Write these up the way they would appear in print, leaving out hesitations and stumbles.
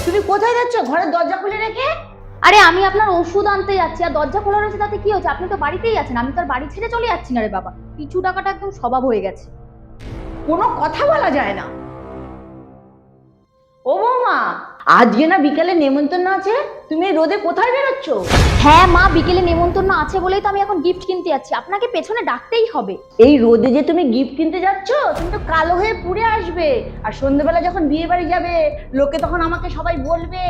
তুমি কোথায় যাচ্ছ ঘরের দরজা খুলে রেখে? আরে আমি আপনার ওষুধ আনতে যাচ্ছি, আর দরজা খোলা রয়েছে তাতে কি হচ্ছে? আপনি তো বাড়িতেই আছেন, আমি তো আর বাড়ি ছেড়ে চলে যাচ্ছি না রে বাবা। পিছু টাকাটা একদম স্বভাব হয়ে গেছে। কোনো কথা বলা যায় না। ও বৌমা, আজকে না বিকালে নেমন্তন্ন আছে, তুমি এই রোদে কোথায় বেরোচ্ছ? হ্যাঁ মা, বিকেলে নেমন্তন্ন আছে বলেই তো আমি এখন গিফট কিনতে যাচ্ছি, আপনাকে পেছনে ডাকতেই হবে। এই রোদে যে তুমি গিফট কিনতে যাচ্ছ, তুমি তো কালো হয়ে পুড়ে আসবে। আর সন্ধ্যেবেলা যখন বিয়ে বাড়ি যাবে, লোকে তখন আমাকে সবাই বলবে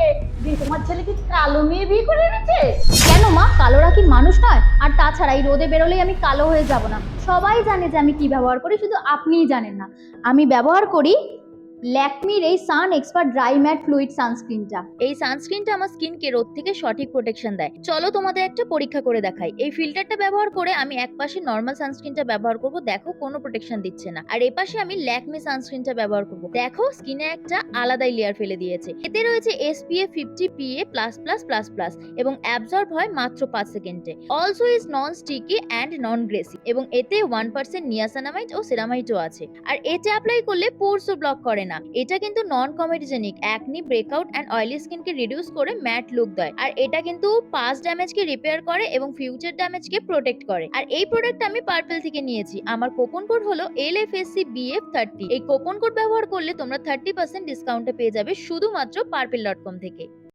যে তোমার ছেলে কি কালো মেয়ে বিয়ে করে এনেছে। কেন মা, কালোরা কি মানুষ নয়? আর তাছাড়া এই রোদে বেরোলেই আমি কালো হয়ে যাব না। সবাই জানে যে আমি কি ব্যবহার করি, শুধু আপনিই জানেন না। আমি ব্যবহার করি ল্যাকমির এই সান এক্সপার্ট ড্রাই ম্যাট ফ্লুইড সানস্ক্রিনটা। এই সানস্ক্রিনটা আমার স্কিনকে রোদ থেকে সঠিক প্রোটেকশন দেয়। চলো তোমাদের একটা পরীক্ষা করে দেখাই। এই ফিল্টারটা ব্যবহার করে আমি এক পাশে নর্মাল সানস্ক্রিনটা ব্যবহার করব, দেখো কোনো প্রোটেকশন দিচ্ছে না। আর এই পাশে আমি ল্যাকমি সানস্ক্রিনটা ব্যবহার করব, দেখো স্কিনে একটা আলাদাই লেয়ার ফেলে দিয়েছে। এতে রয়েছে SPF 50 PA++++ এবং অ্যাবজর্ব হয় মাত্র 5 সেকেন্ডে। Also is non sticky and non Gracie এবং এতে 1% নিয়াসানামাইড ও সেরামাইডও আছে। আর এটা অ্যাপ্লাই করলে পোরসও ব্লক করে না। এটা কিন্তু non comedogenic, acne, breakout and oily স্কিনকে রিডিউস করে ম্যাট লুক দেয়। আর এটা কিন্তু পাস্ট ড্যামেজকে রিপেয়ার করে এবং ফিউচার ড্যামেজকে প্রোটেক্ট করে। আর এই প্রোডাক্টটা আমি পার্পল থেকে নিয়েছি। আমার কুপন কোড হলো LFSCBF30। এই কুপন কোড ব্যবহার করলে তোমরা 30% ডিসকাউন্টে পেয়ে যাবে শুধুমাত্র purple.com থেকে।